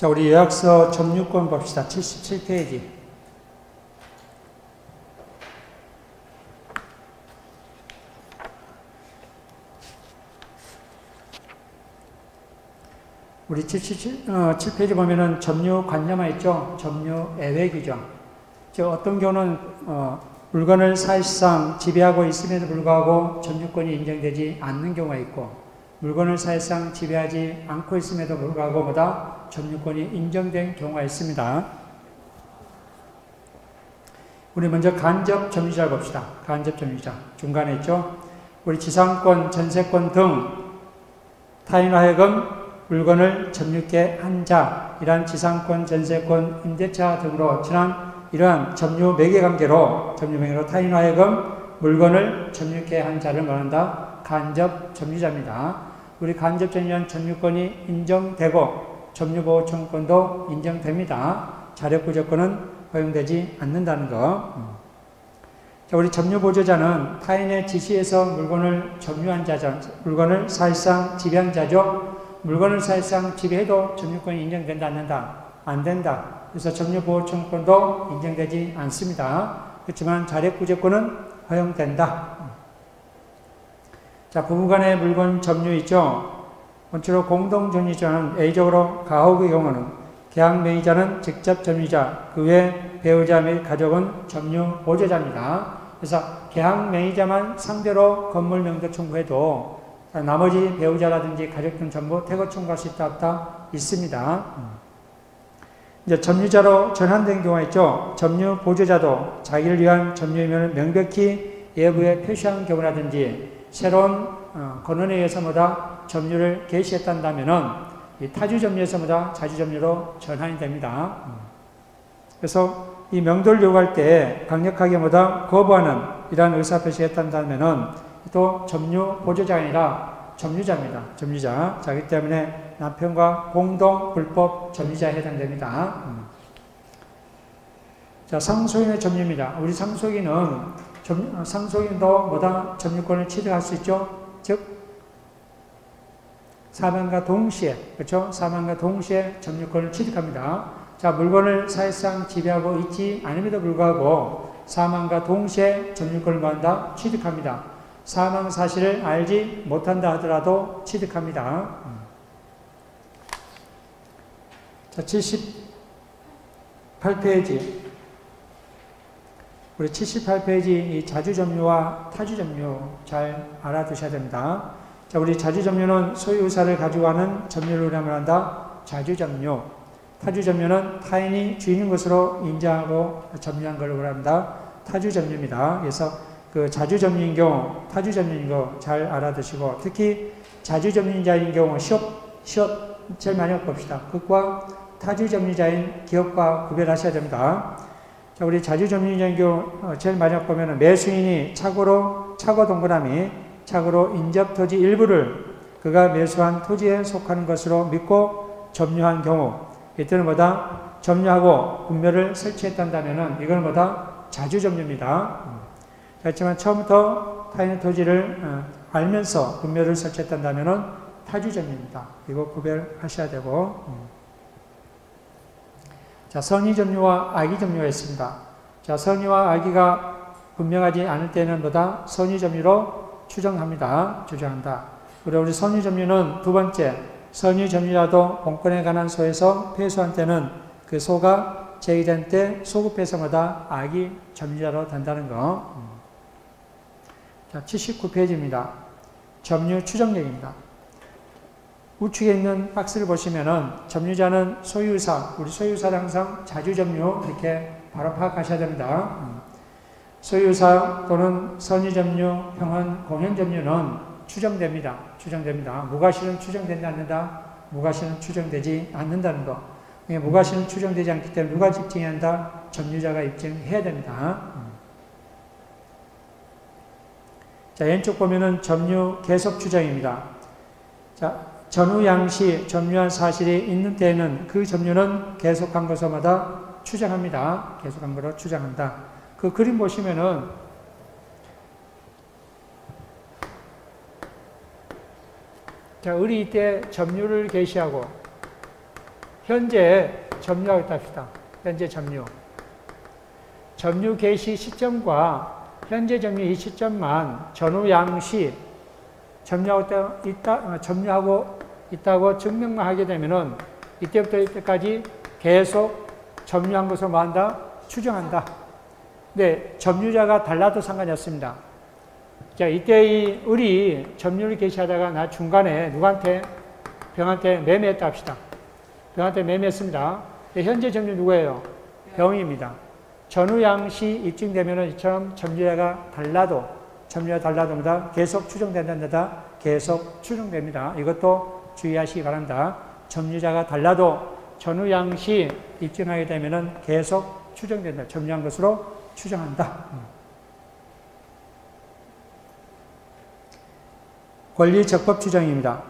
자, 우리 요약서 점유권 봅시다. 77페이지. 우리 77페이지 보면은 점유 관념화 있죠? 점유 애외 규정. 어떤 경우는 물건을 사실상 지배하고 있음에도 불구하고 점유권이 인정되지 않는 경우가 있고, 물건을 사실상 지배하지 않고 있음에도 불구하고 보다 점유권이 인정된 경우가 있습니다. 우리 먼저 간접 점유자를 봅시다. 간접 점유자. 중간에 있죠? 우리 지상권, 전세권 등 타인으로 하여금 물건을 점유케 한 자, 이러한 지상권, 전세권, 임대차 등으로 지난 이러한 점유 매개관계로 타인으로 하여금 물건을 점유케 한 자를 말한다. 간접 점유자입니다. 우리 간접 점유자는 점유권이 인정되고 점유보호청권도 인정됩니다. 자력구조권은 허용되지 않는다는 거. 자, 우리 점유보조자는 타인의 지시에서 물건을 점유한 자죠. 물건을 사실상 지배한 자죠. 물건을 사실상 지배해도 점유권이 인정된다, 안 된다? 안 된다. 그래서 점유보호청권도 인정되지 않습니다. 그렇지만 자력구조권은 허용된다. 자, 부부간의 물건 점유 있죠? 원칙으로 공동점유자는 A적으로 가옥의 경우는 계약명의자는 직접 점유자, 그 외 배우자 및 가족은 점유보조자입니다. 그래서 계약명의자만 상대로 건물 명도 청구해도 나머지 배우자라든지 가족 등 전부 퇴거 청구할 수 있다, 없다? 있습니다. 이제 점유자로 전환된 경우가 있죠. 점유보조자도 자기를 위한 점유의무를 명백히 예부에 표시한 경우라든지 새로운 권한에 의해서마다 점유를 개시했단다면은 이 타주점유에서마다 자주점유로 전환이 됩니다. 그래서 이 명도를 요구할 때 강력하게 뭐다 거부하는 이러한 의사표시가 했단다면은 또 점유보조자가 아니라 점유자입니다. 점유자. 자기 때문에 남편과 공동 불법 점유자에 해당됩니다. 자, 상속인의 점유입니다. 우리 상속인도 뭐다 점유권을 취득할 수 있죠. 즉 사망과 동시에, 그렇죠? 사망과 동시에 점유권을 취득합니다. 자, 물건을 사실상 지배하고 있지 않음에도 불구하고 사망과 동시에 점유권을 뭐한다? 취득합니다. 사망 사실을 알지 못한다 하더라도 취득합니다. 자, 78페이지. 우리 78페이지 이 자주점유와 타주점유 잘 알아두셔야 됩니다. 자, 우리 자주점유는 소유의사를 가지고 하는 점유를 한다. 자주점유. 타주점유는 타인이 주인인 것으로 인정하고 점유한 걸 말합니다. 타주점유입니다. 그래서 그 자주점유인 경우, 타주점유인 거 잘 알아두시고, 특히 자주점유자인 경우 시업 제일 많이 봅시다. 그것과 타주점유자인 기업과 구별하셔야 됩니다. 자, 우리 자주점유자인 경우 제일 많이 보면은 매수인이 착오로 동그라미 착오로 인접토지 일부를 그가 매수한 토지에 속하는 것으로 믿고 점유한 경우, 이때는 뭐다? 점유하고 분묘를 설치했단다면은 이건 뭐다? 자주점유입니다. 그렇지만 처음부터 타인의 토지를 알면서 분묘를 설치했단다면은 타주점유입니다. 이거 구별하셔야 되고. 자, 선의점유와 악의점유가 있습니다. 자, 선의와 악의가 분명하지 않을 때는 뭐다? 선의점유로 추정한다. 그리고 우리 선의점유는 두 번째, 선의점유자도 본권에 관한 소에서 패소한 때는 그 소가 제기된 때 소급해서 뭐다? 악의점유자로 된다는 거. 자, 79페이지입니다. 점유 추정력입니다. 우측에 있는 박스를 보시면은 점유자는 소유사, 우리 소유사를 항상 자주점유 이렇게 바로 파악하셔야 됩니다. 소유사 또는 선의점유, 평원, 공연점유는 추정됩니다. 무과실은 추정된다, 안 된다? 무과실은 추정되지 않는다는 거. 무과실은 추정되지 않기 때문에 누가 입증해야 한다? 점유자가 입증해야 됩니다. 자, 왼쪽 보면은 점유 계속 추정입니다. 자, 전후 양시 점유한 사실이 있는 때에는 그 점유는 계속한 것마다 추정합니다. 계속한 거로 추정한다. 그 그림 보시면은 자, 을이 이때 점유를 개시하고 현재 점유하고 있다 합시다. 현재 점유. 점유 개시 시점과 현재 점유 이 시점만 전후 양시 점유하고 있다고 증명만 하게 되면은 이때부터 이때까지 계속 점유한 것을 뭐 한다? 추정한다. 근데 점유자가 달라도 상관이 없습니다. 자, 이때 이 을이 점유를 개시하다가 나 중간에 누구한테? 병한테 매매했다 합시다. 병한테 매매했습니다. 현재 점유 누구예요? 병입니다. 전후 양시 입증되면은 이처럼 점유자가 달라도 뭐다? 계속 추정된다. 계속 추정됩니다. 이것도 주의하시기 바랍니다. 점유자가 달라도 전후 양시 입증하게 되면은 계속 추정된다. 점유한 것으로 추정한다. 권리 적법 추정입니다.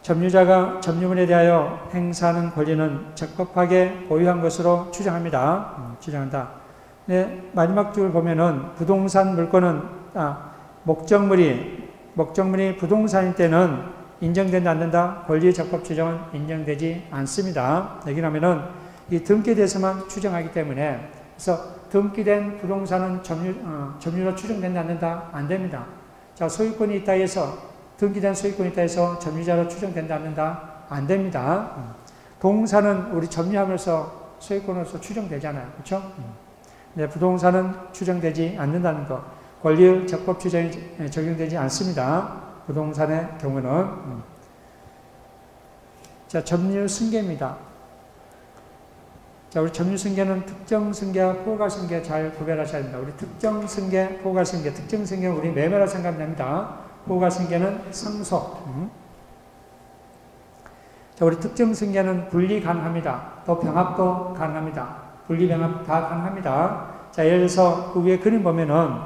점유자가 점유물에 대하여 행사하는 권리는 적법하게 보유한 것으로 추정합니다. 추정한다. 네, 마지막 줄 보면은 부동산 물건은 목적물이 부동산일 때는 인정된다 않는다. 권리 적법 추정은 인정되지 않습니다. 여기라면은 이 등기돼서만 추정하기 때문에 그래서 등기된 부동산은 점유로 추정된다 않는다. 안 됩니다. 자, 소유권이 있다 해서 등기된 소유권이 있다 해서 점유자로 추정된다 않는다? 안 됩니다. 동사는 우리 점유하면서 소유권으로서 추정되잖아요. 그렇죠? 네, 부동산은 추정되지 않는다는 것. 권리의 적법 추정이 적용되지 않습니다. 부동산의 경우는. 자, 점유 승계입니다. 자, 우리 점유 승계는 특정 승계와 포괄 승계 잘 구별하셔야 됩니다. 우리 특정 승계, 포괄 승계, 특정 승계는 우리 매매라 생각하면 됩니다. 포괄 승계는 상속. 자, 우리 특정 승계는 분리 가능합니다. 또 병합도 가능합니다. 분리 병합 다 가능합니다. 자, 예를 들어서 그 위에 그림 보면은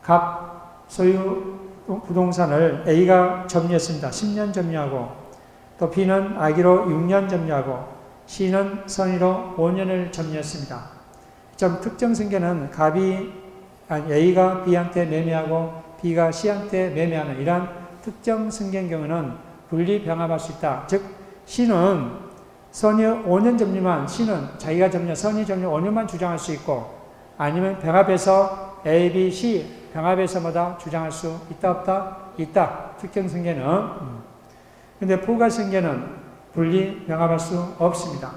각 소유 부동산을 A가 점유했습니다. 10년 점유하고 또 B는 아기로 6년 점유하고 C는 선의로 5년을 점유했습니다. 좀 특정 승계는 A가 B한테 매매하고 B가 C한테 매매하는 이러한 특정 승계의 경우는 분리 병합할 수 있다. 즉 C는 선의 5년 점유만 C는 자기가 선의 점유 5년만 주장할 수 있고 아니면 병합해서 A, B, C 병합해서 뭐다 주장할 수 있다 없다? 있다. 특정 승계는. 근데 포괄 승계는 분리 병합할 수 없습니다.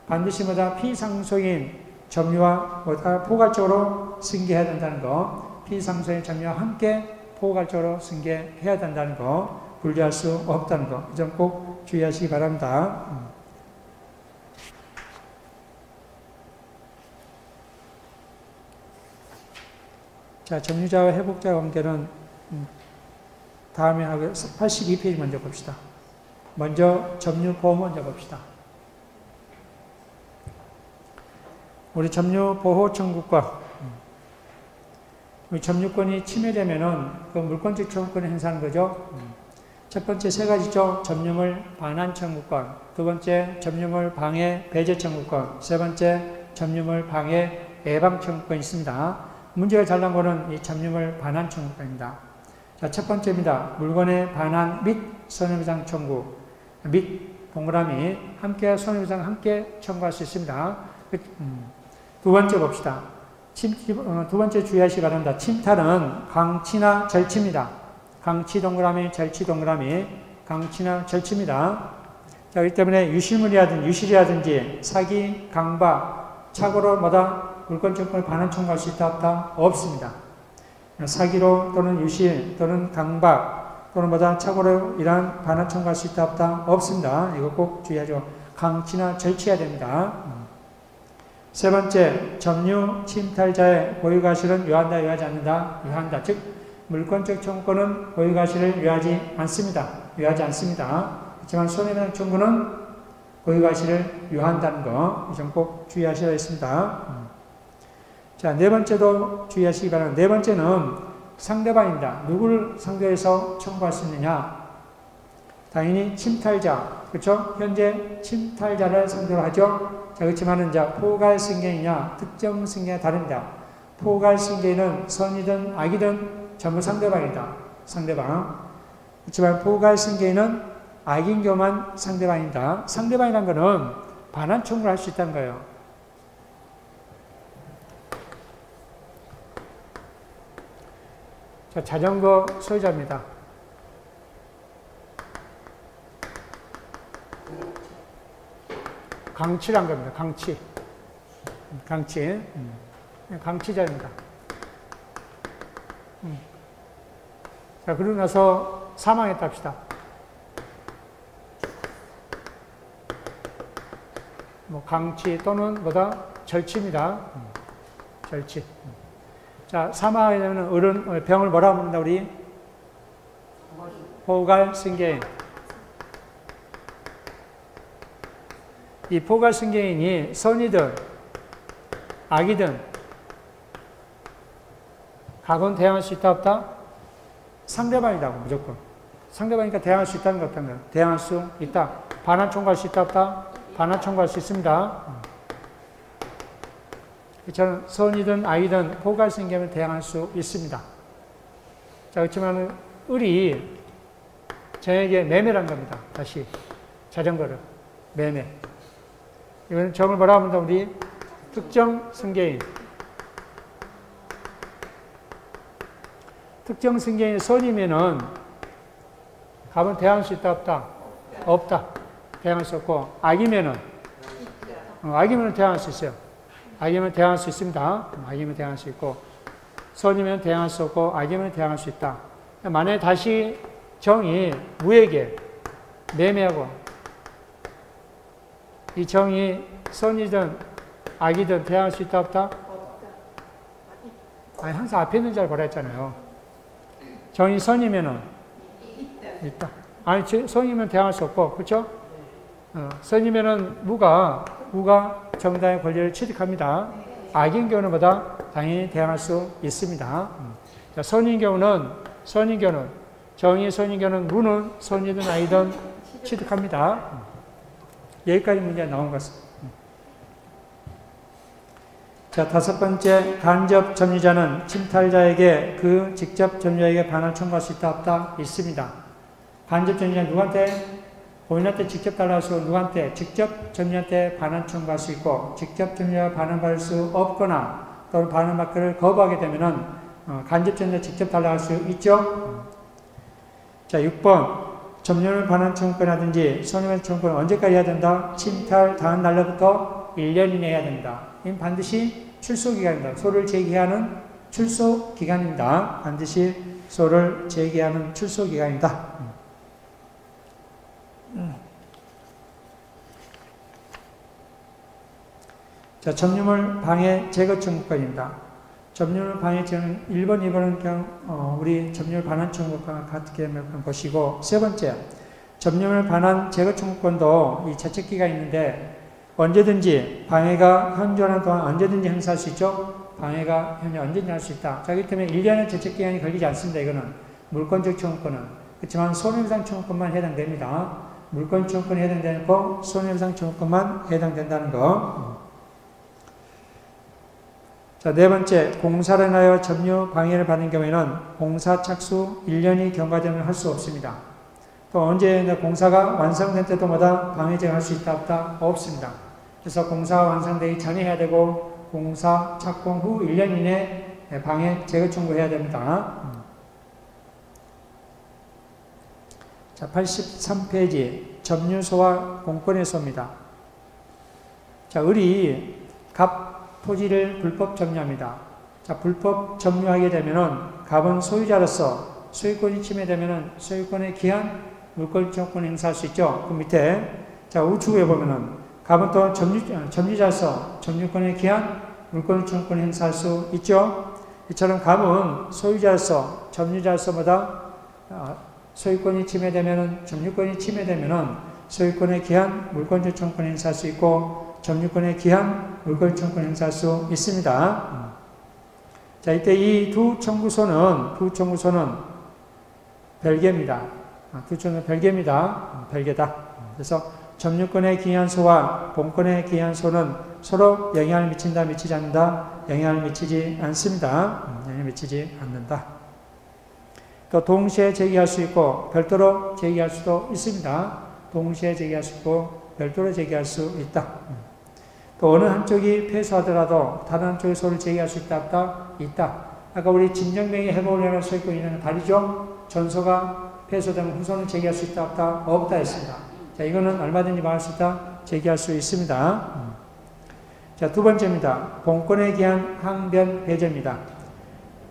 반드시 뭐다 피상속인 점유와 뭐다 포괄적으로 승계해야 된다는 거. 피상속인 점유와 함께 포괄적으로 승계해야 된다는 거. 분리할 수 없다는 거. 이 점 꼭 주의하시기 바랍니다. 자, 점유자와 회복자 관계는 다음에 하고 82페이지 먼저 봅시다. 먼저 점유보호 먼저 봅시다. 우리 점유보호 청구권. 우리 점유권이 침해되면은 그 물권적 청구권을 행사하는 거죠. 첫 번째 세 가지죠. 점유물 반환 청구권. 두 번째 점유물 방해 배제 청구권. 세 번째 점유물 방해 예방 청구권이 있습니다. 문제가 잘 나온 거는 이 점유물 반환 청구권입니다. 자, 첫 번째입니다. 물건의 반환 및 손해배상 청구. 및 동그라미 함께 손해배상 함께 청구할 수 있습니다. 두 번째 봅시다. 두 번째 주의하시기 바랍니다. 침탈은 강치나 절치입니다. 강치 동그라미, 절치 동그라미, 강치나 절치입니다. 자, 그렇기 때문에 유실이라든지 사기, 강박, 착오로 물권청구권을 반환 청구할 수 있다 없다? 없습니다. 사기로 또는 유실 또는 강박 또는 착오로 이러한 반환 청구할 수 있다 없다? 없습니다. 이거 꼭 주의하죠. 강치나 절치해야 됩니다. 세 번째, 점유 침탈자의 보유과실은 유한다, 유하지 않는다? 유한다. 즉 물권적 청구권은 보유과실을 유하지 않습니다. 유하지 않습니다. 하지만 손해배상 청구는 보유과실을 유한다는 거, 이 점 꼭 주의하셔야겠습니다. 자, 네 번째도 주의하시기 바랍니다. 네 번째는 상대방입니다. 누구를 상대해서 청구할 수 있느냐? 당연히 침탈자, 그렇죠? 현재 침탈자를 상대로 하죠. 자, 그렇지만은 포괄 승계이냐, 특정 승계가 다릅니다. 포괄 승계는 선이든 악이든 전부 상대방이다. 상대방. 그렇지만 포괄 승계는 악인 경우만 상대방입니다. 상대방이란 거는 반환 청구를 할 수 있다는 거예요. 자, 자전거 소유자입니다. 강치란 겁니다. 강치. 강치자입니다. 자, 그러고 나서 사망했다 합시다. 뭐, 강치 또는 뭐다? 절치입니다. 절치. 자, 사망하게 되면 병을 뭐라고 부른다, 우리? 포괄승계인. 이 포괄승계인이 선이든 악이든 각오는 대항할 수 있다, 없다? 상대방이라고, 무조건. 상대방이니까 대항할 수 있다는 것 같은 거예요. 대항할 수 있다. 반환 청구할 수 있다, 없다? 반환 청구할 수 있습니다. 저는 선이든 악이든 포괄승계임을 대항할 수 있습니다. 자, 그렇지만 을이 저에게 매매란 겁니다. 다시 자전거를 매매. 이거는 정을 뭐라고 합니다, 우리? 특정 승계인. 특정 승계인이 선이면은 갑은 대항할 수 있다, 없다? 없다. 대항할 수 없고, 악이면은, 악이면은 대항할 수 있어요. 악이면 대항할 수 있습니다. 악이면 대항할 수 있고, 선이면 대항할 수 없고, 악이면 대항할 수 있다. 만약에 다시 정이 무에게 매매하고, 이 정이 선이든 악이든 대항할 수 있다, 없다? 아니, 항상 앞에 있는 줄 알았잖아요. 정이 선이면은 있다. 아니, 선이면 대항할 수 없고, 그렇죠? 선이면은 무가 정당의 권리를 취득합니다. 악인 경우는 보다 당연히 대항할 수 있습니다. 자, 선인 경우는 정의 선인 경우는 무는 선이든 악이든 취득합니다. 여기까지 문제가 나온 것 같습니다. 자, 다섯 번째, 간접 점유자는 침탈자에게 그 직접 점유자에게 반환을 청구할 수 있다, 없다? 있습니다. 간접 점유자는 누구한테? 본인한테 직접 달라할 수 있고, 누구한테? 직접 점유자한테 반환 청구할 수 있고, 직접 점유자가 반환받을 수 없거나, 또는 반환받기를 거부하게 되면은, 간접 점유자 직접 달라할 수 있죠? 자, 6번. 점유물 반환 청구권이라든지 손해배상 청구권은 언제까지 해야 된다? 침탈 당한 날로부터 1년 이내 해야 됩니다. 이건 반드시 출소기간입니다. 소를 제기하는 출소기간입니다. 반드시 소를 제기하는 출소기간입니다. 자, 점유물 방해 제거 청구권입니다. 점유물 방해 제거는 1번, 2번은 그냥 우리 점유물 반환 청구권과 같게 보시고, 세 번째, 점유물 반환 제거 청구권도 이 제척기가 있는데 언제든지 방해가 현존하는 동안 언제든지 행사할 수 있죠. 방해가 언제든지 할 수 있다. 자, 그렇기 때문에 1년의 제척기간이 걸리지 않습니다. 이거는 물권적 청구권은. 그렇지만 손해배상 청구권만 해당됩니다. 물권 청구권이 해당되는 거, 손해배상 청구권만 해당된다는 거. 자, 네 번째, 공사를 하여 점유 방해를 받는 경우에는 공사 착수 1년이 경과되면 할 수 없습니다. 또 언제 공사가 완성된 때도마다 방해 제거할 수 있다, 없다? 없습니다. 그래서 공사가 완성되기 전에 해야 되고, 공사 착공 후 1년 이내 방해 제거 청구해야 됩니다. 자, 83페이지, 점유소와 공권의 소입니다. 자, 을이 갑 토지를 불법 점유합니다. 자, 불법 점유하게 되면은 갑은 소유자로서 소유권이 침해되면은 소유권에 기한 물권청구권 행사할 수 있죠. 그 밑에 자, 우측에 보면은 갑은 또 점유자로서 점유권에 기한 물권청구권 행사할 수 있죠. 이처럼 갑은 소유자로서 점유자로서보다 소유권이 침해되면은 점유권이 침해되면은 소유권에 기한 물권청구권 행사할 수 있고, 점유권에 기한 물권청구권 행사할 수 있습니다. 자, 이때 이 두 청구소는 별개입니다. 두 청구소는 별개입니다. 별개다. 그래서 점유권의 기한소와 공권의 기한소는 서로 영향을 미친다, 미치지 않는다? 영향을 미치지 않습니다. 영향을 미치지 않는다. 또 동시에 제기할 수 있고 별도로 제기할 수도 있습니다. 동시에 제기할 수 있고 별도로 제기할 수 있다. 또 어느 한쪽이 패소하더라도 다른 한쪽의 소를 제기할 수 있다, 없다? 있다. 아까 우리 진정명의 해보려고 써 있고 있는 다르죠? 전소가 패소되면 후소는 제기할 수 있다, 없다? 없다 했습니다. 자, 이거는 얼마든지 말할 수 있다, 제기할 수 있습니다. 자, 두 번째입니다. 본권에 기한 항변 배제입니다.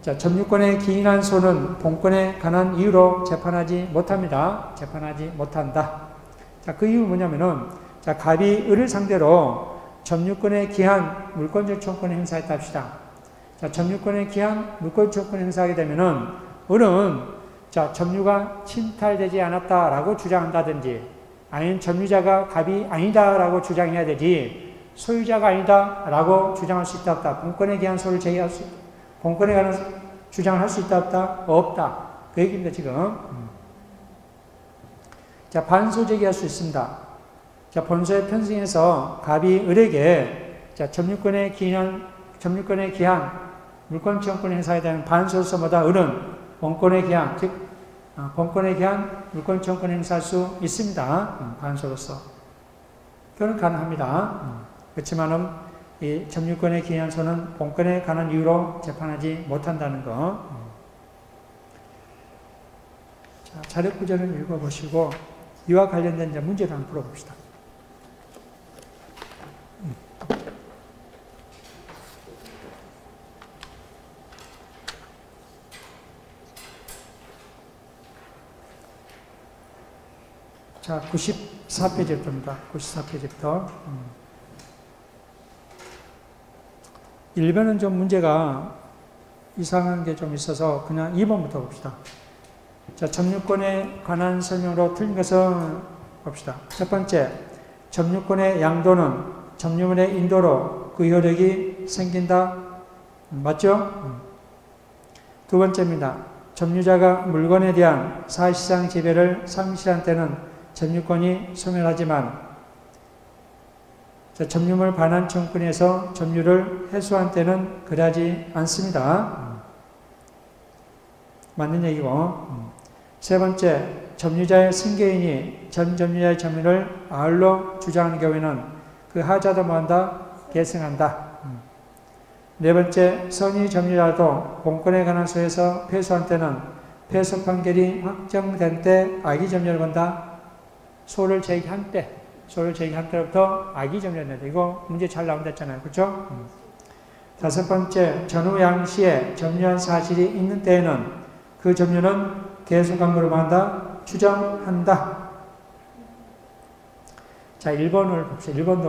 자, 점유권에 기인한 소는 본권에 관한 이유로 재판하지 못합니다. 재판하지 못한다. 자, 그 이유 뭐냐면은, 자, 갑이 을을 상대로 점유권에 기한 물권적 청권을 행사했다 합시다. 자, 점유권에 기한 물권 청권을 행사하게 되면은, 을은, 자, 점유가 침탈되지 않았다라고 주장한다든지, 아니면 점유자가 갑이 아니다라고 주장해야 되지, 소유자가 아니다라고 주장할 수 있다, 없다. 본권에 기한 소를 제기할 수 있다. 본권에 관한 주장을 할 수 있다, 없다? 없다. 그 얘기입니다, 지금. 자, 반소 제기할 수 있습니다. 자, 본소의 편승에서 갑이 을에게, 자, 점유권에 기한 물권 취득권을 행사에 대한 반소로서 뭐다? 을은 본권에 기한, 즉, 본권에 기한 물권 취득권을 행사할 수 있습니다. 반소로서. 그건 가능합니다. 그렇지만은, 이 점유권에 기한 소는 본권에 관한 이유로 재판하지 못한다는 거. 자, 자력구절을 읽어보시고 이와 관련된 이제 문제를 한번 풀어봅시다. 자, 94페이지부터입니다. 94페이지부터. 1번은 좀 문제가 이상한 게 좀 있어서 그냥 2번부터 봅시다. 자, 점유권에 관한 설명으로 틀린 것은 봅시다. 첫 번째, 점유권의 양도는 점유물의 인도로 그 효력이 생긴다. 맞죠? 두 번째입니다. 점유자가 물건에 대한 사실상 지배를 상실한 때는 점유권이 소멸하지만 자, 점유물 반환 청구권에서 점유를 해소한 때는 그러하지 않습니다. 맞는 얘기고. 세 번째, 점유자의 승계인이 전 점유자의 점유를 아울러 주장하는 경우에는 그 하자도 뭐한다? 계승한다. 네 번째, 선의 점유자도 본권에 관한 소에서 패소한 때는 패소 판결이 확정된 때 악의 점유를 본다. 소를 제기한 때부터 악의 점유를 낸다. 이거 문제 잘 나온다 했잖아요. 그렇죠? 다섯 번째, 전후 양시에 점유한 사실이 있는 때에는 그 점유는 계속함으로 한다. 추정한다. 자, 1번을 봅시다. 1번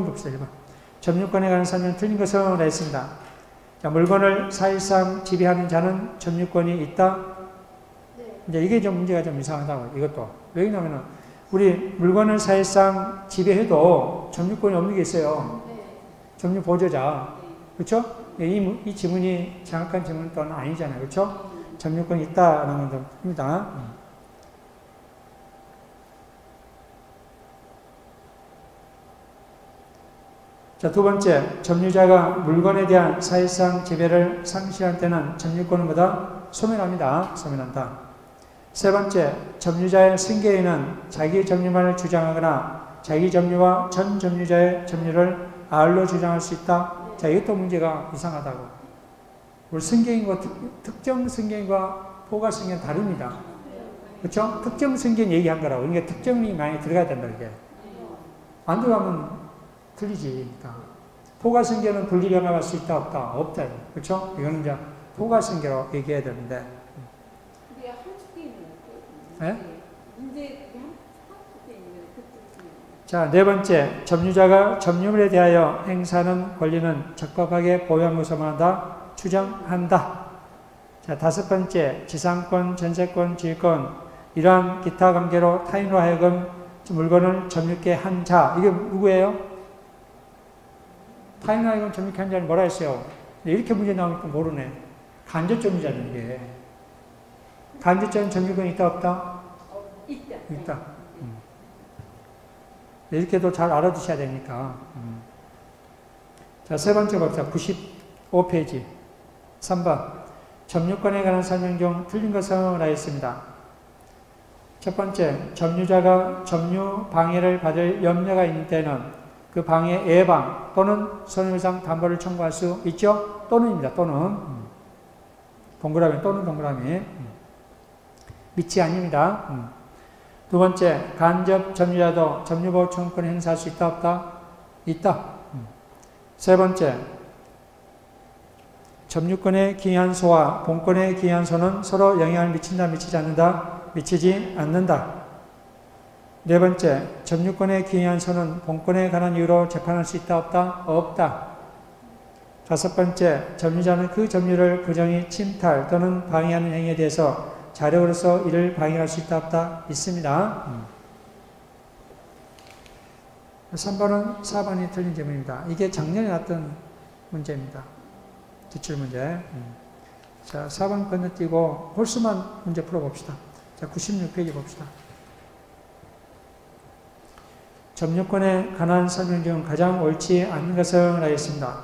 봅시다. 1번. 점유권에 관한 설명 틀린 것은 했습니다. 자, 물건을 사실상 지배하는 자는 점유권이 있다. 네. 이제 이게 좀 문제가 좀 이상하다고. 이것도. 왜냐면은 우리 물건을 사실상 지배해도 점유권이 없는 게 있어요. 네. 점유 보조자. 네. 그렇죠? 이 지문이 정확한 지문은 또는 아니잖아요. 그렇죠? 점유권이 있다라는 겁니다. 자, 두 번째, 점유자가 물건에 대한 사실상 지배를 상실한 때는 점유권은 뭐다? 소멸합니다. 소멸한다. 세 번째, 점유자의 승계인은 자기 점유만을 주장하거나 자기 점유와 전 점유자의 점유를 아울러 주장할 수 있다. 자, 이것도 문제가 이상하다고. 우리 승계인과 특정 승계인과 포괄 승계는 다릅니다. 그렇죠? 특정 승계인 얘기한 거라고. 그러니까 특정이 많이 들어가야 된다, 이게. 안 들어가면 틀리지. 포괄 승계는 분리변화할 수 있다, 없다? 없다. 그렇죠? 이거는 이제 포괄 승계로 얘기해야 되는데. 네? 자, 네 번째, 점유자가 점유물에 대하여 행사하는 권리는 적법하게 보유한 것으로 한다. 추정한다. 자, 다섯 번째, 지상권, 전세권, 지휘권, 이러한 기타 관계로 타인으로 하여금 물건을 점유케 한 자. 이게 누구예요? 타인으로 하여금 점유케 한 자는 뭐라 했어요? 이렇게 문제 나오니까 모르네. 간접 점유자는 이게. 간접적인 점유권이 있다, 없다? 있다. 이렇게도 잘 알아두셔야 되니까. 자, 세 번째 봅시다. 95페이지. 3번. 점유권에 관한 설명 중 틀린 것은 하였습니다. 자, 첫 번째, 점유자가 점유 방해를 받을 염려가 있는 때는 그 방해 예방 또는 손해배상 담보를 청구할 수 있죠? 또는입니다. 또는. 동그라미 또는 동그라미. 밑이 아닙니다. 두 번째, 간접 점유자도 점유보호 청구권을 행사할 수 있다 없다? 있다. 세 번째, 점유권의 기한소와 본권의 기한소는 서로 영향을 미친다 미치지 않는다? 미치지 않는다. 네 번째, 점유권의 기한소는 본권에 관한 이유로 재판할 수 있다 없다? 없다. 다섯 번째, 점유자는 그 점유를 부정히 침탈 또는 방해하는 행위에 대해서 자력으로서 이를 방해할 수 있다 없다? 있습니다. 3번은 4번이 틀린 질문입니다. 이게 작년에 나왔던 문제입니다. 기출문제. 자, 4번 건너뛰고 홀수만 문제 풀어봅시다. 자, 96페이지 봅시다. 점유권에 관한 설명 중 가장 옳지 않은 것을 하겠습니다.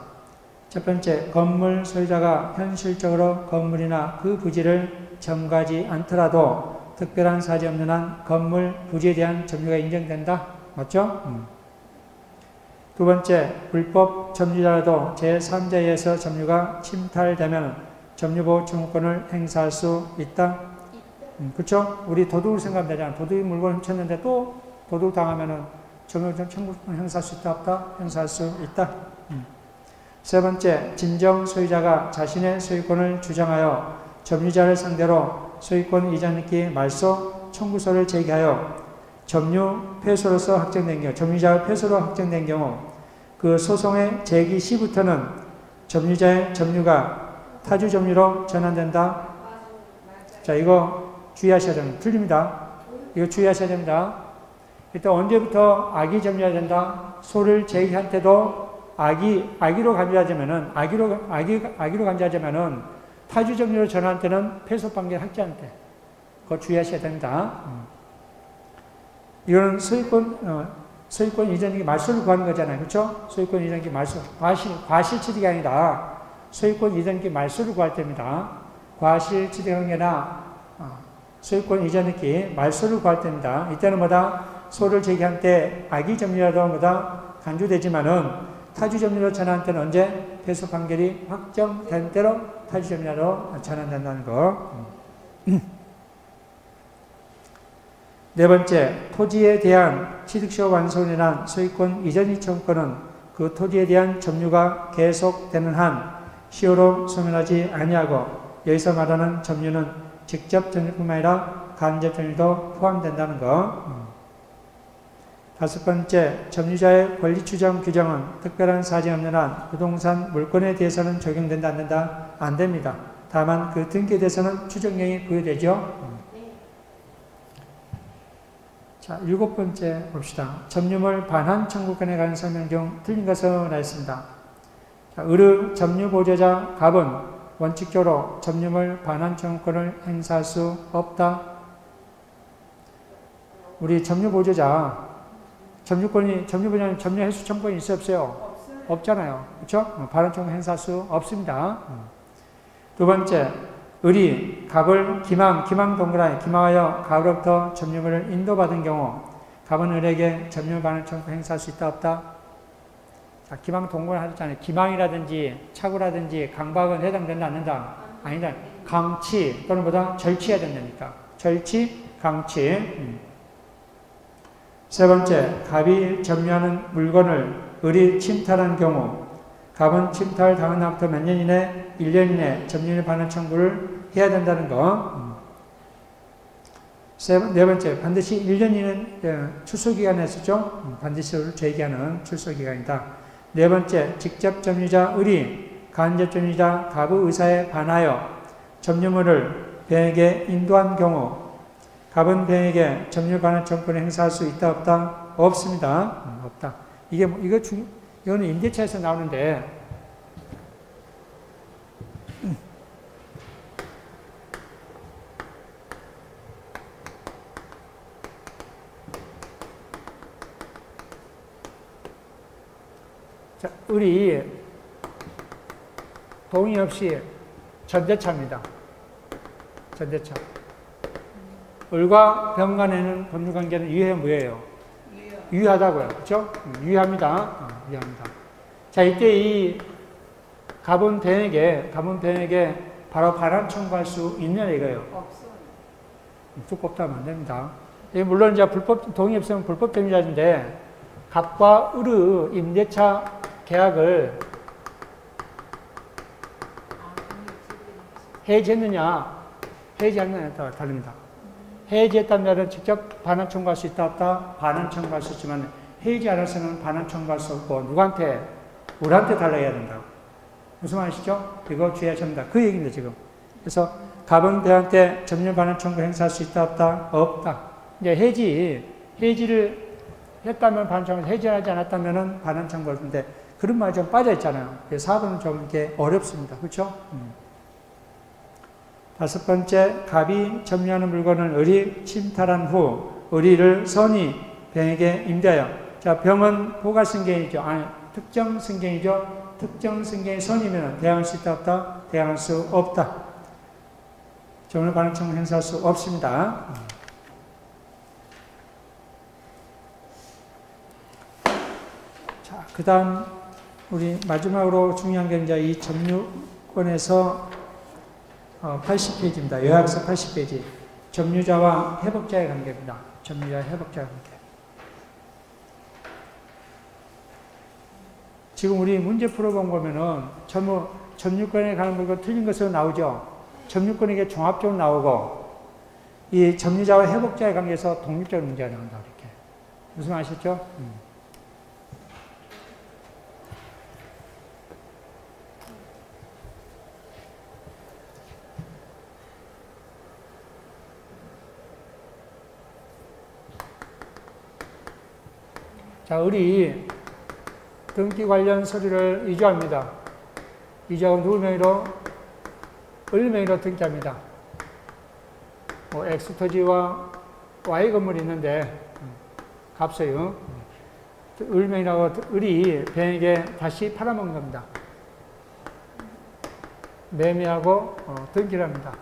첫 번째, 건물 소유자가 현실적으로 건물이나 그 부지를 점거하지 않더라도 특별한 사정이 없는 한 건물 부지에 대한 점유가 인정된다. 맞죠? 두 번째, 불법 점유자라도 제3자에 의해서 점유가 침탈되면 점유보호 청구권을 행사할 수 있다. 그렇죠? 우리 도둑을 생각하면 되잖아. 도둑이 물건을 훔쳤는데 또 도둑 당하면은 점유보호 청구권을 행사할 수 있다 없다? 행사할 수 있다. 세 번째, 진정 소유자가 자신의 소유권을 주장하여 점유자를 상대로 소유권 이전넣기 말소 청구서를 제기하여 점유 패소로서 확정된 경우, 점유자의 패소로 확정된 경우 그 소송의 제기 시부터는 점유자의 점유가 타주 점유로 전환된다. 자, 이거 주의하셔야 됩니다. 틀립니다. 이거 주의하셔야 됩니다. 일단 언제부터 악이 점유가 된다? 소를 제기한 때도 악의로 간주하자면은, 악의로 간주하자면은, 타주 점유로 전환할 때는 패소 판결 확정할 때. 그거 주의하셔야 됩니다. 이거는 소유권 이전기 말소를 구하는 거잖아요. 그렇죠? 소유권 이전기 말소. 과실취득이 아니라 소유권 이전기 말소를 구할 때입니다. 과실취득한 게나 소유권 이전기 말소를 구할 때입니다. 이때는 뭐다? 소를 제기할 때 악의 점유라도 뭐다? 간주되지만은 타주 점유로 전환할 때는 언제? 패소 판결이 확정된 대로 타주 점유로 전환된다는 거. 네 번째, 토지에 대한 취득시효 완소인한 소유권 이전 청구권은 그 토지에 대한 점유가 계속되는 한 시효로 소멸하지 아니하고 여기서 말하는 점유는 직접 점유뿐만 아니라 간접 점유도 포함된다는 거. 다섯 번째, 점유자의 권리 추정 규정은 특별한 사정이 없는 한 부동산 물권에 대해서는 적용된다 안 된다? 안 됩니다. 다만 그 등기에 대해서는 추정령이 부여되죠. 자, 일곱 번째 봅시다. 점유물 반환 청구권에 관한 설명 중 틀린 것을 하였습니다. 의뢰 점유 보조자 갑은 원칙적으로 점유물 반환 청구권을 행사할 수 없다. 우리 점유 보조자 점유보조자는 점유 해수 청구권이 있어요, 없어요? 없잖아요. 그렇죠? 반환 청구권 행사할 수 없습니다. 두 번째, 을이 갑을 기망 동그라미 기망하여 갑으로부터 점유물을 인도받은 경우 갑은 을에게 점유물 반환 청구권 행사할 수 있다 없다? 자, 기망 동그라미 하잖아요. 기망이라든지 착오라든지 강박은 해당된다 안 된다? 아니다. 강치 또는 보다 절치해야 된다니까. 절치, 강치. 세 번째, 갑이 점유하는 물건을 을이 침탈한 경우 갑은 침탈 당한 날부터 몇 년 이내? 1년 이내 점유물 반환 청구를 해야 된다는 거. 네 번째, 반드시 1년 이내 출소기간에 했었죠? 반드시 제기하는 출소기간이다. 네 번째, 직접 점유자 을이 간접 점유자 갑의 의사에 반하여 점유물을 병에게 인도한 경우 갑은 병에게 점유물 반환 청구권을 행사할 수 있다 없다? 없습니다. 없다. 이거는 임대차에서 나오는데 자, 을이 동의 없이 전대차입니다. 전대차. 을과 병 간에는 법률관계는 유해 뭐예요? 유효하다고요. 그렇죠? 유효합니다. 유효합니다. 자, 이때 이 갑은 변에게 바로 반환 청구할 수 있냐 이거예요. 없어요. 두껍다 하면 안 됩니다. 물론 이제 불법 동의 없으면 불법 점유자인데 갑과 을의 임대차 계약을 해지했느냐, 해지했느냐에 따라 다릅니다. 해지했다면 직접 반환 청구할 수 있다 없다? 반환 청구할 수 있지만 해지 않아서는 반환 청구할 수 없고 누구한테? 을한테 달라야 된다. 무슨 말이시죠? 이거 주의하셔야 합니다. 그 얘기입니다, 지금. 그래서 갑은 배한테 점유 반환 청구 행사할 수 있다 없다? 없다. 이제 해지를 했다면 반환 청구, 해지하지 않았다면 반환 청구할 텐데 그런 말이 좀 빠져 있잖아요. 사업은 좀 이렇게 어렵습니다. 그렇죠? 다섯 번째, 갑이 점유하는 물건을 을이 침탈한 후 을이를 선이 병에게 임대하여. 자, 병은 보가 승계이죠. 아니, 특정 승계이죠. 특정 승계의 선이면 대항할 수 있다 없다? 대항할 수 없다. 점유 반환 청구 행사할 수 없습니다. 자, 그 다음 우리 마지막으로 중요한 게 이제 이 점유권에서 80페이지입니다. 요약서 80페이지. 점유자와 회복자의 관계입니다. 점유자와 회복자의 관계. 지금 우리 문제 풀어본 거면은 점유권에 관한 물건 틀린 것으로 나오죠. 점유권에게 종합적으로 나오고 이 점유자와 회복자의 관계에서 독립적인 문제가 나온다. 이렇게. 무슨 말 아시죠? 자, 을이 등기 관련 서류를 이주합니다. 이주하고 누구 명의로? 을 명의로 등기합니다. X토지와 Y 건물이 있는데 값어요. 을 명의라고 을이 병에게 다시 팔아먹는 겁니다. 매매하고 등기를 합니다.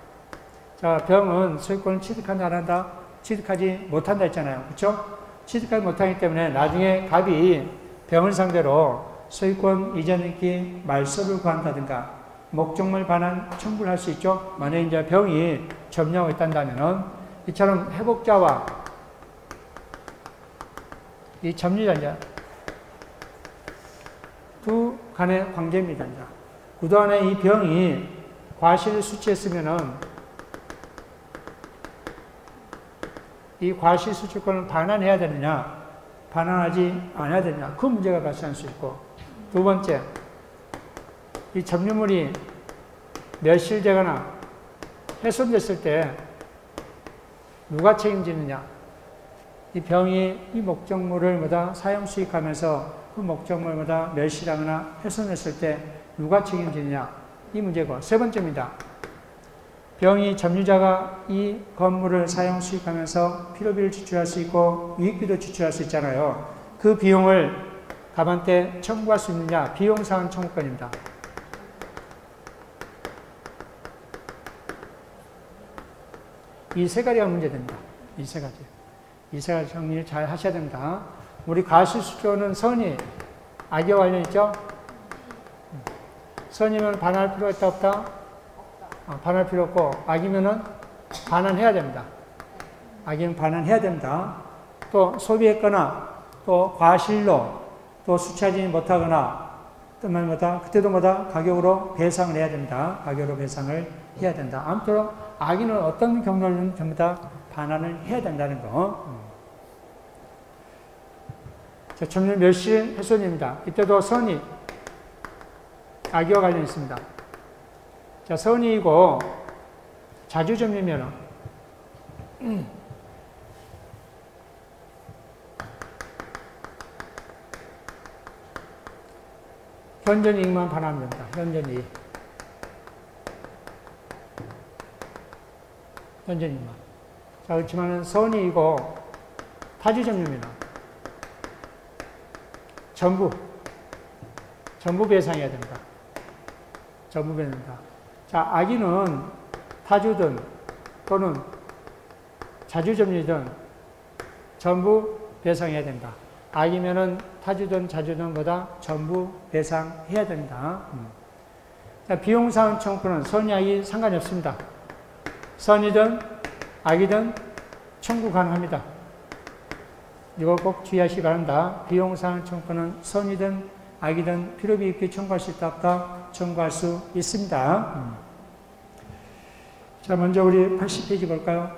자, 병은 소유권을 취득한다 안 한다? 취득하지 못한다 했잖아요. 그렇죠? 취득하지 못하기 때문에 나중에 갑이 병을 상대로 소유권 이전등기 말소를 구한다든가 목적물 반환 청구를 할 수 있죠. 만약에 이제 병이 점유하고 있다면은 이처럼 회복자와 이 점유자 두 간의 관계입니다. 그동안에 이 병이 과실을 수취했으면은 이 과실 수취권을 반환해야 되느냐, 반환하지 않아야 되느냐, 그 문제가 발생할 수 있고, 두 번째, 이 점유물이 멸실되거나 훼손됐을 때 누가 책임지느냐, 이 병이 이 목적물을 사용 수익하면서 그 목적물마다 멸실하거나 훼손했을 때 누가 책임지느냐, 이 문제고, 세 번째입니다. 병이 점유자가 이 건물을 사용 수익하면서 필요비를 지출할 수 있고 유익비도 지출할 수 있잖아요. 그 비용을 갑한테 청구할 수 있느냐, 비용상환 청구권입니다. 이 세 가지가 문제됩니다. 이 세 가지. 이 세 가지 정리를 잘 하셔야 됩니다. 우리 과실수조는 선이 악의와 관련 있죠? 선이면 반할 필요가 있다 없다? 반할 필요 없고, 악이면은 반환해야 됩니다. 악이면 반환해야 됩니다. 또 소비했거나, 또 과실로, 또 수취하지 못하거나, 그때도 가격으로 배상을 해야 됩니다. 가격으로 배상을 해야 된다. 아무쪼록 악인은 어떤 경로는 전부 다 반환을 해야 된다는 거. 자, 점유 멸실 훼손입니다. 이때도 선이 악의와 관련이 있습니다. 자, 선이고 자주점유면은 현전이익만 반환하면 됩니다. 현전이익. 현전이익만. 자, 그렇지만은 선이고 타주점유면은 전부 배상해야 됩니다. 전부 배상합니다. 자, 악인은 타주든 또는 자주점유든 전부 배상해야 된다. 악이면은 타주든 자주든 보다 전부 배상해야 됩니다. 자, 비용사항 청구는 선이 악이 상관이 없습니다. 선이든 악이든 청구 가능합니다. 이거 꼭 주의하시기 바랍니다. 비용사항 청구는 선이든 악이든 필요비 있게 청구할 수 있다 없다 청구할 수 있습니다. 자, 먼저 우리 80페이지 볼까요?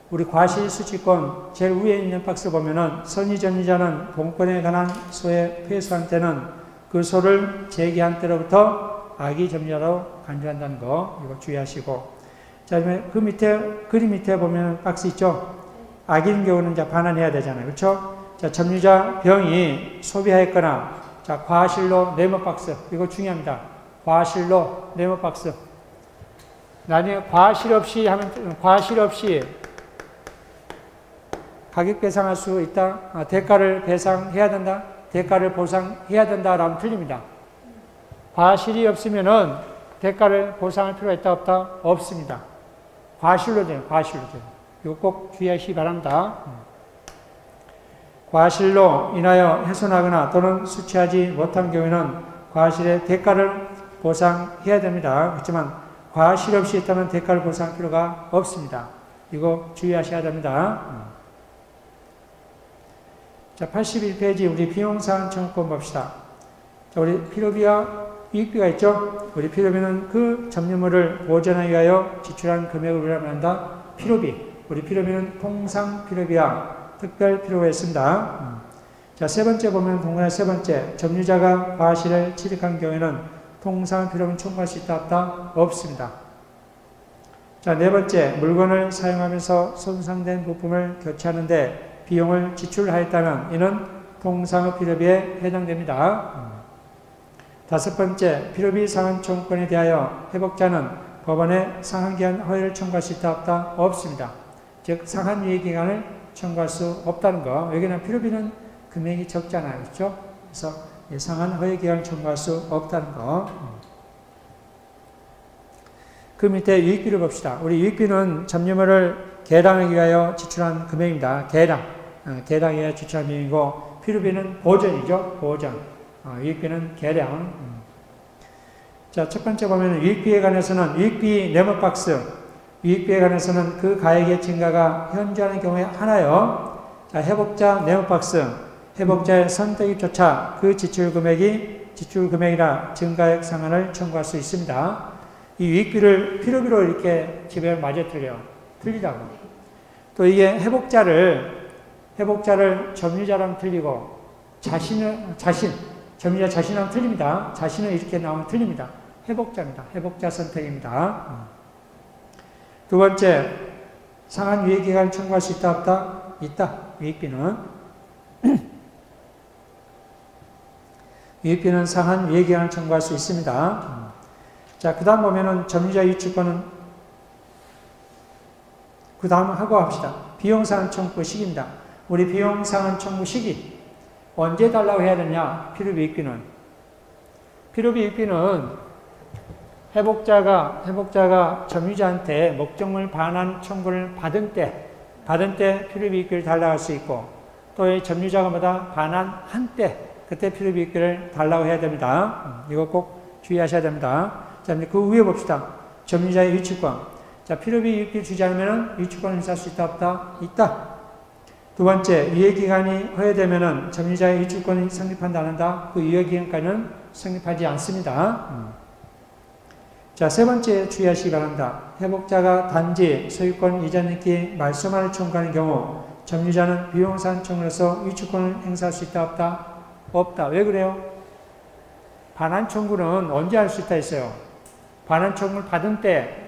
우리 과실수취권 제일 위에 있는 박스 보면은 선의점유자는 본권에 관한 소에 회수한 때는 그 소를 제기한 때로부터 악의점유자로 간주한다는 거 이거 주의하시고, 자, 그 밑에 그림 밑에 보면 박스 있죠? 악인 경우는 이제 반환해야 되잖아요, 그렇죠? 자, 점유자 병이 소비하였거나, 자, 과실로 네모 박스 이거 중요합니다. 과실로 네모 박스. 나중에 과실 없이 하면 과실 없이 가격 배상할 수 있다. 대가를 배상해야 된다. 대가를 보상해야 된다라면 틀립니다. 과실이 없으면은 대가를 보상할 필요가 있다 없다? 없습니다. 과실로 돼요. 과실로 돼요. 이거 꼭 주의하시기 바랍니다. 과실로 인하여 훼손하거나 또는 수취하지 못한 경우에는 과실의 대가를 보상해야 됩니다. 그렇지만 과실 없이 있다면 대가를 보상할 필요가 없습니다. 이거 주의하셔야 됩니다. 자, 81페이지 우리 비용사항 청구권 봅시다. 자, 우리 필요비와 이익비가 있죠? 우리 필요비는 그 점유물을 보존하기 위하여 지출한 금액을 우리가 한다. 필요비. 우리 필요비는 통상 필요비와 특별 필요가 있습니다. 자, 세 번째 보면 동그라미 세 번째. 점유자가 과실을 취득한 경우에는 통상 필요비는 청구할 수 있다 없다? 없습니다. 자, 네 번째. 물건을 사용하면서 손상된 부품을 교체하는데 비용을 지출하였다면 이는 통상의 필요비에 해당됩니다. 다섯 번째, 필요비 상환 청구권에 대하여 회복자는 법원에 상환기한 허위를 청구할 수 있다 없다? 없습니다. 즉 상환유예기간을 청구할 수 없다는 거. 여기는 필요비는 금액이 적잖아요, 그렇죠? 그래서 상환 허위기간을 청구할 수 없다는 거. 그 밑에 유익비를 봅시다. 우리 유익비는 점유물을 개량하기 위하여 지출한 금액입니다. 개량에 의해 지출한 비용이고, 필요비는 보전이죠. 보전. 유익비는 개량. 자, 첫 번째 보면 유익비에 관해서는 유익비 네모박스. 유익비에 관해서는 그 가액의 증가가 현저한 경우에 하나요. 자, 회복자 네모박스. 회복자의 선택입조차 그 지출 금액이라 증가액 상한을 청구할 수 있습니다. 이 유익비를 필요비로 이렇게 집에 맞아 틀리다고. 또 이게 회복자를 점유자랑 틀리고, 점유자 자신이랑 틀립니다. 자신은 이렇게 나오면 틀립니다. 회복자입니다. 회복자 선택입니다. 두 번째, 상한 유예기간을 청구할 수 있다 없다? 있다. 유익비는 상한 유예기간을 청구할 수 있습니다. 자, 그 다음 보면은 점유자 유치권은 그 다음 하고 합시다. 비용상환 청구 시기입니다. 우리 비용상환 청구 시기 언제 달라고 해야 되냐? 필요비 유익비는. 필요비 유익비는 회복자가 점유자한테 목적물 반환 청구를 받은 때 필요비 유익비를 달라고 할 수 있고, 또 점유자가 반환한 때 그때 필요비 유익비를 달라고 해야 됩니다. 이거 꼭 주의하셔야 됩니다. 자, 그 위에 봅시다. 점유자의 유치권. 자, 필요비 유익비를 주지 않으면 유치권을 행사할 수 있다 없다? 있다. 두 번째, 유예기간이 허용되면은 점유자의 유치권이 성립한다 안 한다? 그 유예기간까지는 성립하지 않습니다. 자, 세 번째 주의하시기 바랍니다. 회복자가 단지 소유권 이전인기 말소만을 청구하는 경우 점유자는 비용상환 청구로서 유치권을 행사할 수 있다 없다? 없다. 왜 그래요? 반환 청구는 언제 할 수 있다 했어요? 반환 청구를 받은 때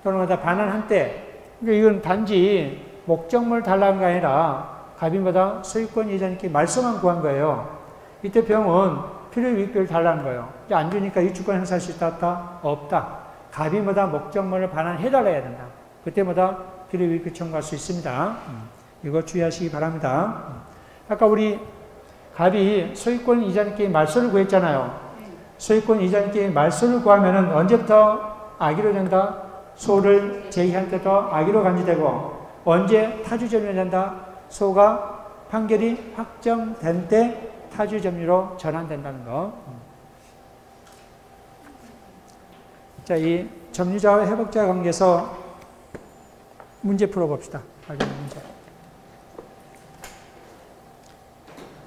또는 반환한 때. 그러니까 이건 단지 목적물 달라는 게 아니라 갑인보다 소유권 이전인기 말소만 구한 거예요. 이때 병은 필요비 유익비를 달라는 거예요. 안 주니까 유치권 행사할 수 있다 없다? 없다. 갑인보다 목적물을 반환해달라 해야 된다. 그때마다 필요비 유익비 청구할 수 있습니다. 이거 주의하시기 바랍니다. 아까 우리 갑이 소유권 이전인기 말소를 구했잖아요. 소유권 이전인기 말소를 구하면은 언제부터 악의로 된다? 소를 제기한 때도 악의로 간주되고 언제 타주점유가 된다? 소가 판결이 확정된 때 타주점유로 전환된다는 거. 자, 이 점유자와 회복자 관계에서 문제 풀어봅시다. 문제.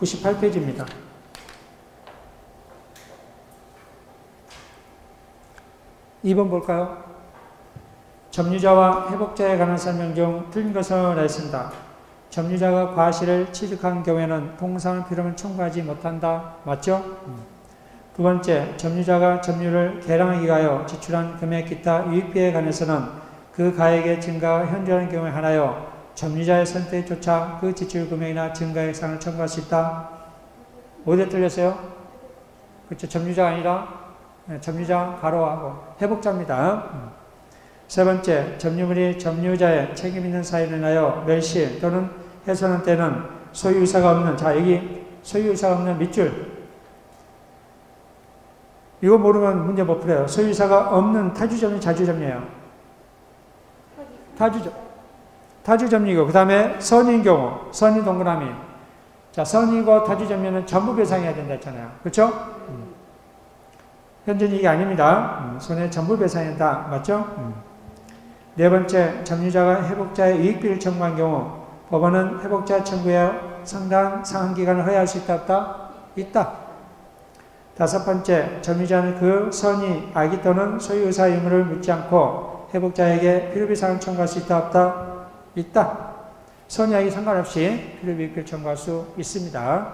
98페이지입니다. 2번 볼까요? 점유자와 회복자에 관한 설명 중 틀린 것을 했습니다. 점유자가 과실을 취득한 경우에는 통상을 필요하면 청구하지 못한다. 맞죠? 두 번째, 점유자가 점유를 개량하기 위하여 지출한 금액 기타 유익비에 관해서는 그 가액의 증가가 현저한 경우에 한하여 점유자의 선택에 쫓아 그 지출 금액이나 증가액상을 청구할 수 있다. 어디에 틀렸어요? 그렇죠. 점유자가 아니라 점유자 가로하고 회복자입니다. 세 번째, 점유물이 점유자의 책임 있는 사유로 인하여 멸실 또는 훼손한 때는 소유의사가 없는, 자 여기 소유의사가 없는 밑줄, 이거 모르면 문제 못 풀어요. 소유의사가 없는 타주점유, 자주점유예요. 타주점유이고 그 다음에 선인 경우, 선인 동그라미. 자, 선이고 타주점유는 전부 배상해야 된다 했잖아요. 그렇죠? 현재는 이게 아닙니다. 손해 전부 배상해야 된다. 맞죠? 네 번째, 점유자가 회복자의 이익비를 청구한 경우 법원은 회복자 청구에 상당 상한기간을 허용할 수 있다 없다? 있다. 다섯 번째, 점유자는 그 선의, 악의 또는 소유의사 의무를 묻지 않고 회복자에게 필요비상을 청구할 수 있다 없다? 있다. 선의, 악의 상관없이 필요비를 청구할 수 있습니다.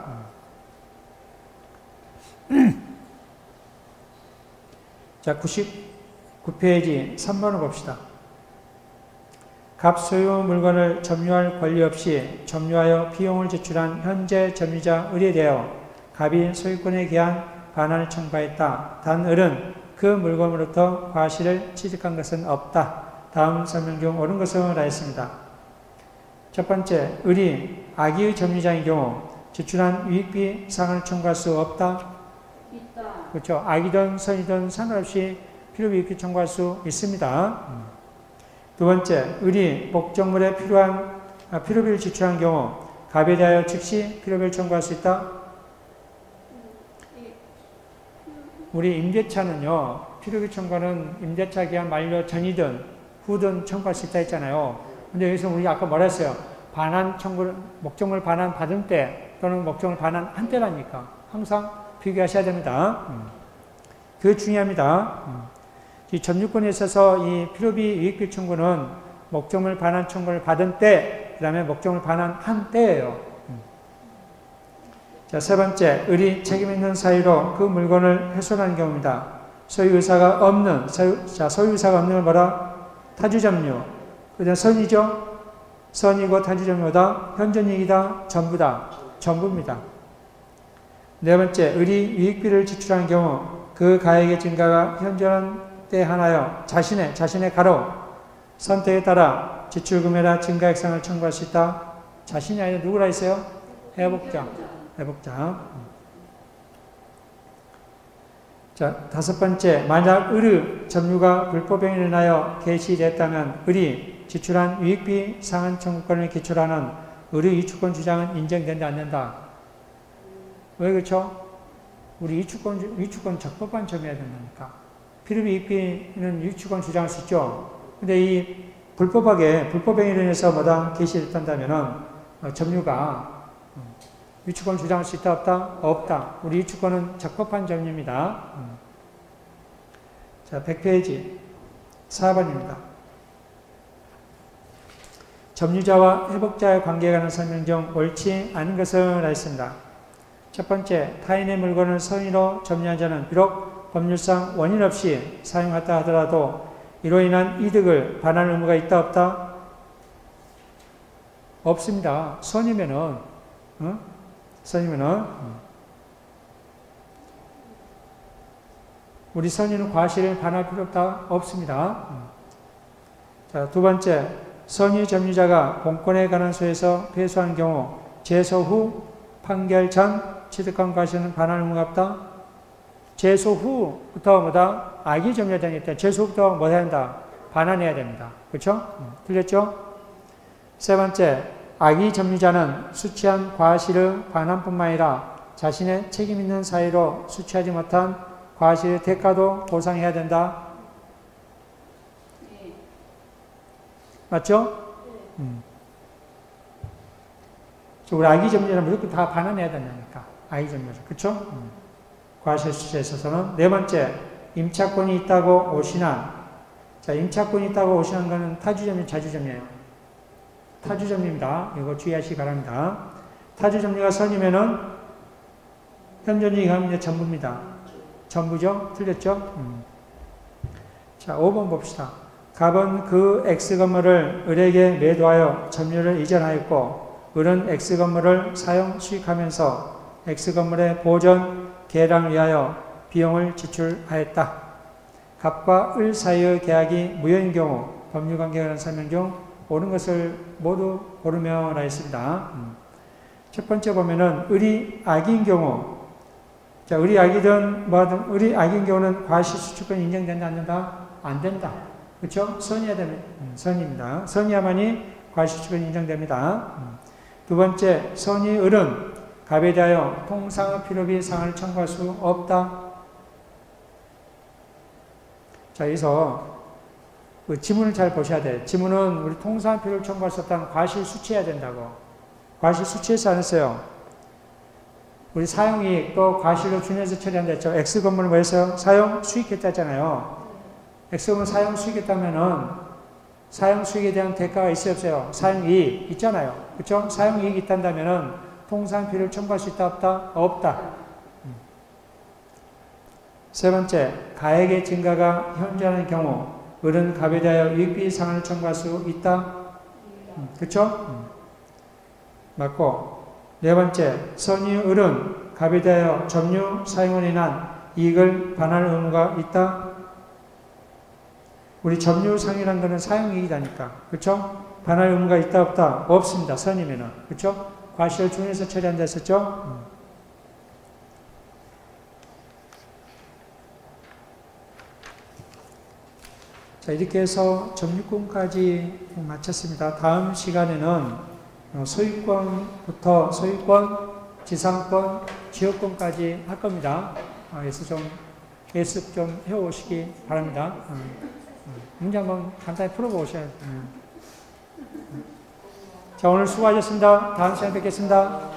자, 99페이지 3번을 봅시다. 갑 소유 물건을 점유할 권리 없이 점유하여 비용을 지출한 현재 점유자 을에 대하여 갑이 소유권에 기한 반환을 청구했다. 단 을은 그 물건으로부터 과실을 취득한 것은 없다. 다음 설명 중 옳은 것을 하였습니다. 첫 번째, 을이 악의의 점유자인 경우 지출한 유익비 상환을 청구할 수 없다. 있다. 그렇죠. 악이든 선이든 상관없이 필요비익비 청구할 수 있습니다. 두 번째, 을이 목적물에 필요한 필요비를 지출한 경우 갑에 대하여 즉시 필요비를 청구할 수 있다. 우리 임대차는요, 필요비 청구는 임대차 기한 만료 전이든 후든 청구할 수 있다 했잖아요. 근데 여기서 우리 아까 뭐라 했어요? 반환 청구를, 목적물 반환 받은 때 또는 목적물 반환 한 때라니까. 항상 비교하셔야 됩니다. 그게 중요합니다. 이 점유권에 있어서 이 필요비 유익비 청구는 목적물 반환 청구를 받은 때, 그 다음에 목적물 반환한 때예요. 자, 세 번째, 을이 책임있는 사유로 그 물건을 훼손한 경우입니다. 소유의사가 없는, 소유의사가 없는 걸 뭐라? 타주점유. 그 다음 선이죠? 선이고 타주점유다. 현존이익이다. 전부다. 전부입니다. 네 번째, 을이 유익비를 지출한 경우 그 가액의 증가가 현존한 때 하나여 자신의 가로 선택에 따라 지출금액이나 증가액상을 청구할 수 있다. 자신이 아니라 누구라 했어요? 회복자. 자, 다섯 번째, 만약 을의 점유가 불법행위를 인하여 개시됐다면 을이 지출한 유익비 상한 청구권을 기초로 하는 을의 이주권 주장은 인정된다 안 된다. 왜 그렇죠? 우리 이주권 적법한 점유해야 된다니까. 필요비 이익비는 유치권 주장할 수 있죠. 근데 이 불법행위로 인해서 뭐다? 개시됐다면은 점유가 유치권 주장할 수 있다 없다? 없다. 우리 유치권은 적법한 점유입니다. 자, 100페이지 4번입니다. 점유자와 회복자의 관계에 관한 설명 중 옳지 않은 것을 하였습니다. 첫 번째, 타인의 물건을 선의로 점유한 자는 비록 법률상 원인 없이 사용했다 하더라도 이로 인한 이득을 반환 의무가 있다 없다? 없습니다. 선이면은 우리 선의는 과실을 반환할 필요 없다? 없습니다. 자, 두 번째, 선의 점유자가 공권에 관한 소에서 패소한 경우 제소 후 판결 전 취득한 과실은 반환 의무가 없다? 제소 후부터 뭐다? 악의 점유자니까 제소 후부터 뭐 해야 한다? 반환해야 됩니다. 그렇죠? 틀렸죠? 세 번째, 악의 점유자는 수취한 과실의 반환뿐만 아니라 자신의 책임 있는 사유로 수취하지 못한 과실의 대가도 보상해야 된다. 맞죠? 우리 악의 점유자는 무조건 다 반환해야 된다니까. 악의 점유자. 그쵸? 과실 수취에 있어서는. 네 번째, 임차권이 있다고 오신한. 자, 임차권이 있다고 오신한 거는 타주점유, 자주점유예요. 타주점유입니다. 이거 주의하시기 바랍니다. 타주점유가 선이면은 현존이 가면 전부입니다. 전부죠? 틀렸죠? 자, 5번 봅시다. 갑은 그 X 건물을 을에게 매도하여 점유를 이전하였고, 을은 X 건물을 사용 수익하면서 X 건물의 보존, 개량을 위하여 비용을 지출하였다. 갑과 을 사이의 계약이 무효인 경우 법률관계에 관한 설명 중 옳은 것을 모두 고르며 라했습니다. 첫 번째 보면은 을이 악인 경우, 자, 을이 악이든 뭐든 을이 악인 경우는 과실수취권이 인정된다 안 된다? 안 된다. 그렇죠? 선이어야 됩니다. 선입니다. 선이야만이 과실수취권이 인정됩니다. 두 번째, 선이 을은 갑에 대하여 통상의 필요비 상한을 청구할 수 없다. 자, 여기서 그 지문을 잘 보셔야 돼요. 지문은 우리 통상의 필요를 청구할 수 없다는 과실 수취해야 된다고. 과실 수취해서 안 했어요. 우리 사용이익 또 과실로 준해서 처리한다 했죠. X 건물을 뭐 했어요? 사용 수익했다 했잖아요. X 건물 사용 수익했다면은 사용 수익에 대한 대가가 있어요, 없어요? 사용이익 있잖아요. 그렇죠? 사용이익이 있단다면은 통상 필요를 청구할 수 있다, 없다? 없다. 세 번째, 가액의 증가가 현저하는 경우 을은 갑에 대하여 유익비 상한을 청구할 수 있다. 그렇죠? 맞고. 네 번째, 선의 을은 갑에 대하여 점유 사용을 인한 이익을 반환할 의무가 있다. 우리 점유 상이라는 것은 사용이익이다니까. 그렇죠? 반환 의무가 있다, 없다? 없습니다. 선이면은. 그렇죠? 과실을 준해서 처리한다 했었죠? 자, 이렇게 해서 점유권까지 마쳤습니다. 다음 시간에는 소유권부터 소유권, 지상권, 지역권까지 할 겁니다. 그래서 좀 예습 좀 해오시기 바랍니다. 문제 한번 간단히 풀어보셔야 돼요. 자, 오늘 수고하셨습니다. 다음 시간에 뵙겠습니다.